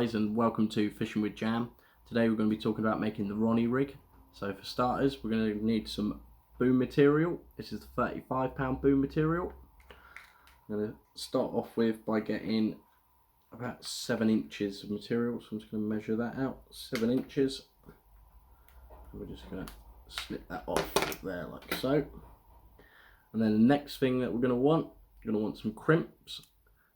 guys, and welcome to Fishing with Jam. Today we're going to be talking about making the Ronnie Rig. So for starters, we're going to need some boom material. This is the 35-pound boom material. I'm going to start off with by getting about 7 inches of material. So I'm just going to measure that out, 7 inches. And we're just going to snip that off there like so. And then the next thing that we're going to want some crimps.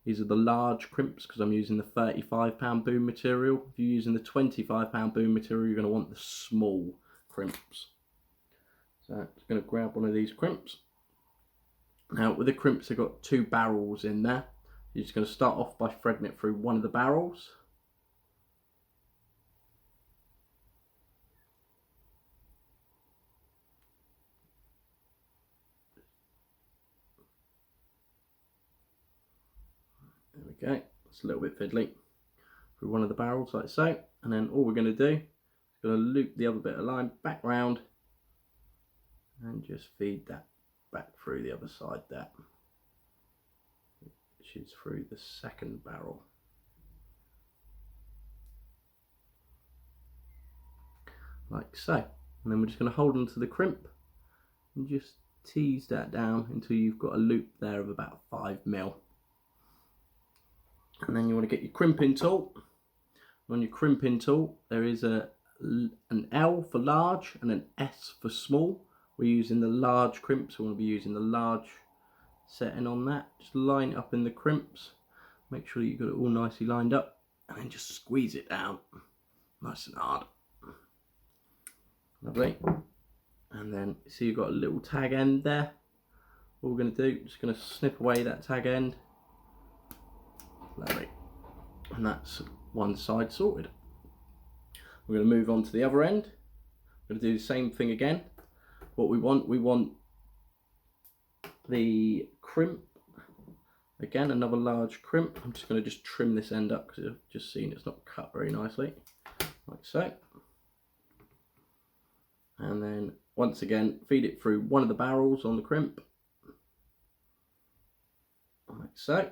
These are the large crimps because I'm using the 35-pound boom material. If you're using the 25-pound boom material, you're going to want the small crimps. So I'm just going to grab one of these crimps. Now with the crimps, they've got 2 barrels in there. You're just going to start off by threading it through one of the barrels. There we go, it's a little bit fiddly. Through one of the barrels like so, and then all we're going to do is going to loop the other bit of line back round and just feed that back through the other side there, which is through the second barrel. Like so. And then we're just going to hold onto the crimp and just tease that down until you've got a loop there of about 5mm. And then you want to get your crimping tool. On your crimping tool, there is an L for large and an S for small. We're using the large crimps, so we want to be using the large setting on that. Just line it up in the crimps. Make sure you've got it all nicely lined up, and then just squeeze it down nice and hard. Lovely. And then see you've got a little tag end there. What we're going to do, just going to snip away that tag end. Lovely. And that's one side sorted. We're going to move on to the other end. We're going to do the same thing again. What we want the crimp. Again, another large crimp. I'm just going to trim this end up because I've just seen it's not cut very nicely. Like so. And then once again, feed it through one of the barrels on the crimp. Like so.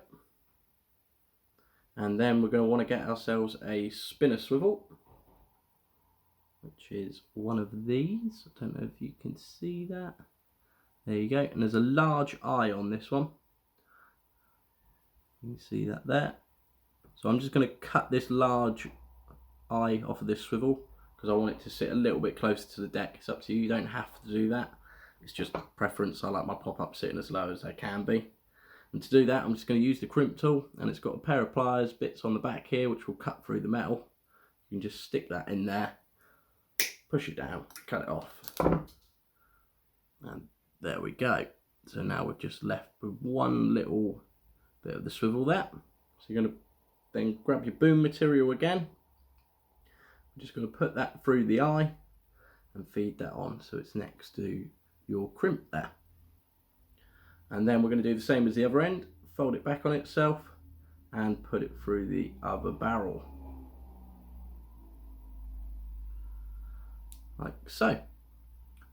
And then we're going to want to get ourselves a spinner swivel, which is one of these. I don't know if you can see that. There you go. And there's a large eye on this one. You can see that there. So I'm just going to cut this large eye off of this swivel because I want it to sit a little bit closer to the deck. It's up to you. You don't have to do that. It's just preference. I like my pop-up sitting as low as they can be. And to do that, I'm just going to use the crimp tool, and it's got a pair of pliers, bits on the back here, which will cut through the metal. You can just stick that in there, push it down, cut it off. And there we go. So now we're just left with one little bit of the swivel there. So you're going to then grab your boom material again. I'm just going to put that through the eye and feed that on so it's next to your crimp there. And then we're going to do the same as the other end, fold it back on itself and put it through the other barrel. Like so.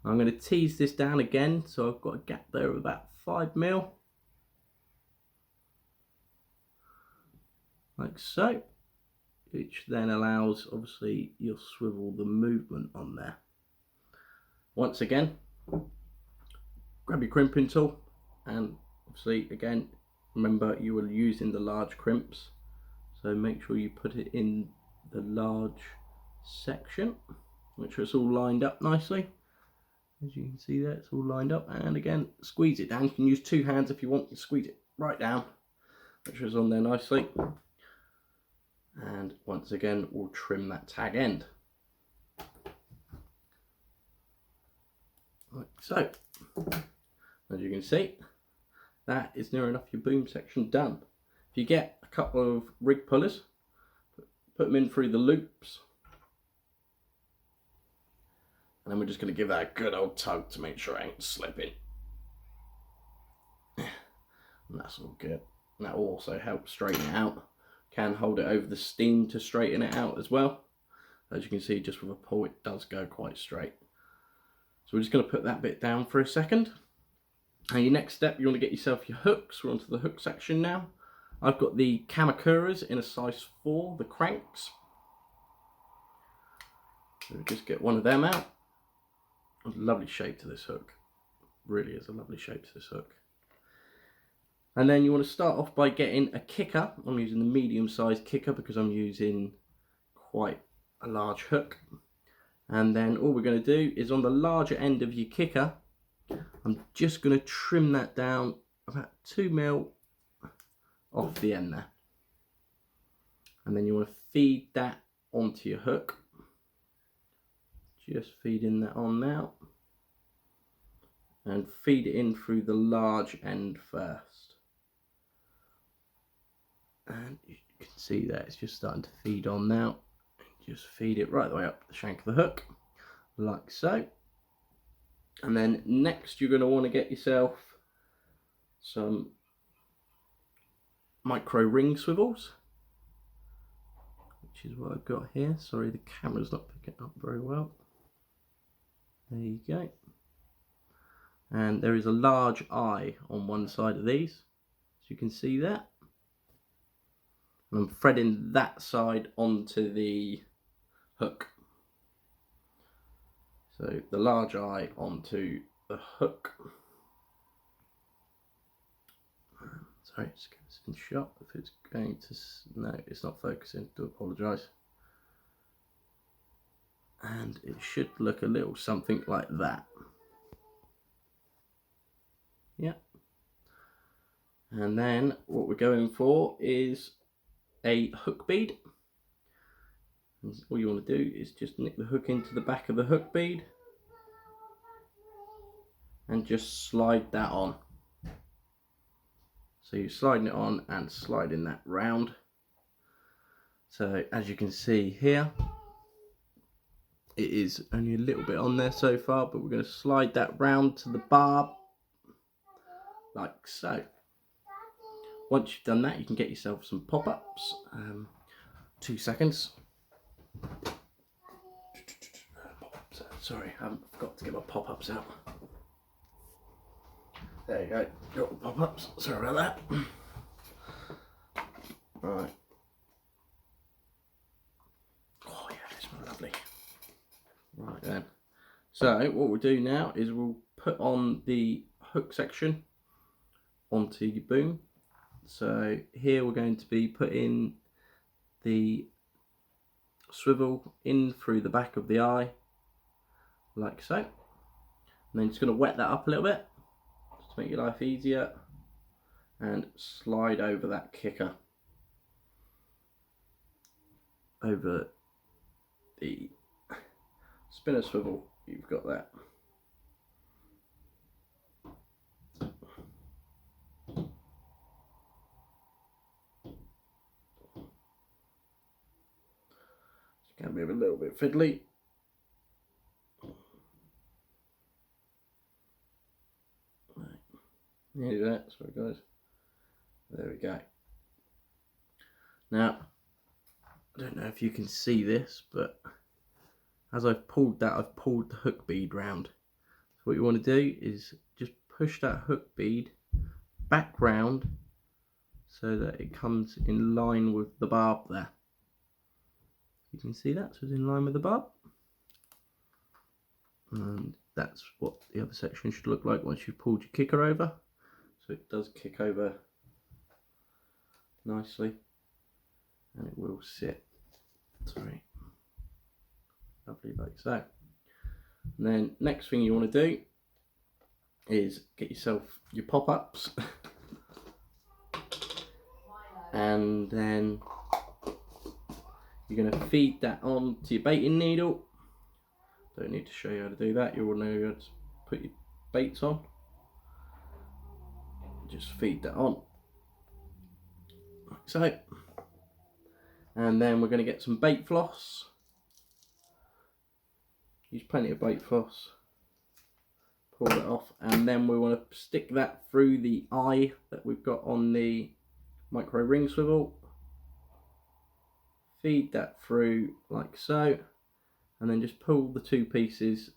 I'm going to tease this down again, so I've got a gap there of about 5mm. Like so. Which then allows, obviously, you'll swivel the movement on there. Once again, grab your crimping tool. And obviously, again, remember you were using the large crimps, so make sure you put it in the large section. Make sure it's all lined up nicely. As you can see there, it's all lined up. And again, squeeze it down. You can use 2 hands if you want to squeeze it right down. Make sure it's on there nicely. And once again, we'll trim that tag end. Like so. As you can see, that is near enough your boom section done. If you get a couple of rig pullers, put them in through the loops, and then we're just going to give that a good old tug to make sure it ain't slipping. And that's all good. And that will also help straighten it out. Can hold it over the steam to straighten it out as well. As you can see, just with a pull, it does go quite straight. So we're just going to put that bit down for a second. And your next step, you want to get yourself your hooks. We're onto the hook section now. I've got the Kamakuras in a size 4, the cranks. So we just get one of them out. A lovely shape to this hook. Really is a lovely shape to this hook. And then you want to start off by getting a kicker. I'm using the medium-sized kicker because I'm using quite a large hook. And then all we're going to do is on the larger end of your kicker, I'm just going to trim that down about 2mm off the end there. And then you want to feed that onto your hook. Just feeding that on now. And feed it in through the large end first. And you can see that it's just starting to feed on now. Just feed it right the way up the shank of the hook, like so. And then next you're going to want to get yourself some micro ring swivels, which is what I've got here. Sorry, the camera's not picking up very well. There you go. And there is a large eye on one side of these, as you can see that. And I'm threading that side onto the hook. So the large eye onto the hook. Sorry, just get this in shot. If it's going to, no, it's not focusing. Do apologise. And it should look a little something like that. Yeah. And then what we're going for is a hook bead. And all you want to do is just nick the hook into the back of the hook bead and just slide that on. So you're sliding it on and sliding that round. So as you can see here, it is only a little bit on there so far, but we're going to slide that round to the barb like so. Once you've done that, you can get yourself some pop-ups. 2 seconds. Sorry, I haven't forgot to get my pop-ups out. There you go, got the pop-ups. Sorry about that. Right. Oh yeah, they smell lovely. Right then. So what we'll do now is we'll put on the hook section onto your boom. So here we're going to be putting the swivel in through the back of the eye, like so. And then just going to wet that up a little bit, just to make your life easier, and slide over that kicker over the spinner swivel. You've got that. It's going to be a little bit fiddly. Nearly that, sorry guys. There we go. Now, I don't know if you can see this, but as I've pulled that, I've pulled the hook bead round. So what you want to do is just push that hook bead back round so that it comes in line with the barb there. You can see that, so it's in line with the barb. And that's what the other section should look like once you've pulled your kicker over. So it does kick over nicely and it will sit, sorry, lovely like so. And then next thing you want to do is get yourself your pop-ups and then you're going to feed that on to your baiting needle. Don't need to show you how to do that, you all know how to put your baits on. Just feed that on like so. And then we're going to get some bait floss. Use plenty of bait floss. Pull that off, and then we want to stick that through the eye that we've got on the micro ring swivel. Feed that through like so, and then just pull the two pieces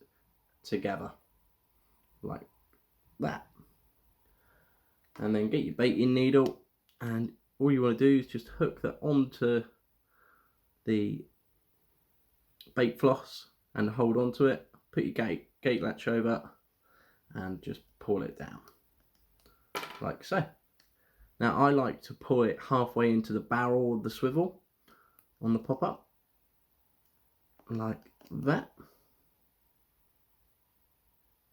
together like that. And then get your baiting needle and all you want to do is just hook that onto the bait floss and hold on to it. Put your gate latch over and just pull it down like so. Now I like to pull it halfway into the barrel of the swivel on the pop-up like that.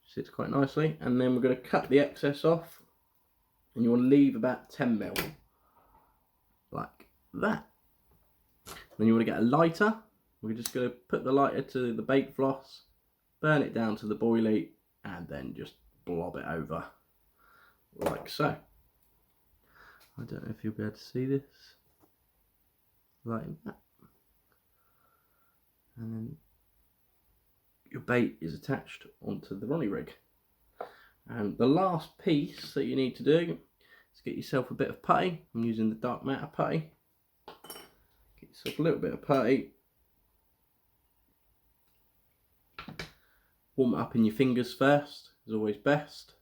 Sits quite nicely, and then we're going to cut the excess off, and you want to leave about 10mm like that. Then you want to get a lighter. We're just going to put the lighter to the bait floss, burn it down to the boilie, and then just blob it over like so. I don't know if you'll be able to see this, like that. And then your bait is attached onto the Ronnie Rig. And the last piece that you need to do is get yourself a bit of putty. I'm using the dark matter putty. Get yourself a little bit of putty. Warm it up in your fingers first, is always best.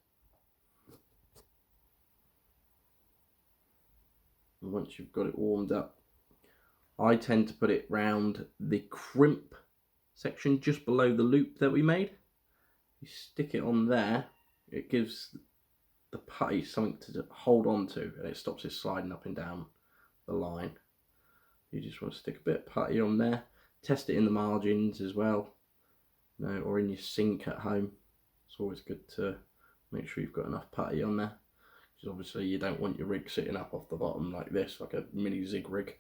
And once you've got it warmed up, I tend to put it round the crimp section just below the loop that we made. You stick it on there, it gives the putty something to hold on to, and it stops it sliding up and down the line. You just want to stick a bit of putty on there. Test it in the margins as well, or in your sink at home. It's always good to make sure you've got enough putty on there, because obviously you don't want your rig sitting up off the bottom like this, like a mini zig rig.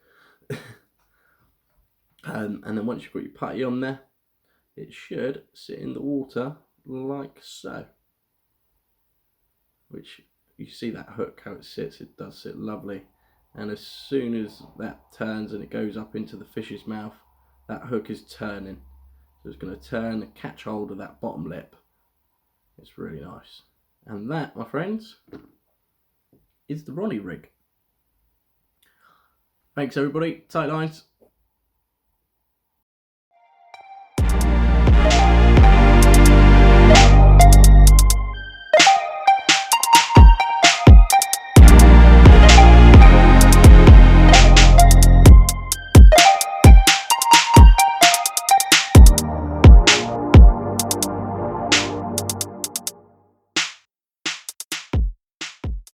And then once you've got your putty on there, it should sit in the water like so. Which, you see that hook, how it sits, it does sit lovely. And as soon as that turns and it goes up into the fish's mouth, that hook is turning. So it's going to turn and catch hold of that bottom lip. It's really nice. And that, my friends, is the Ronnie Rig. Thanks everybody, tight lines.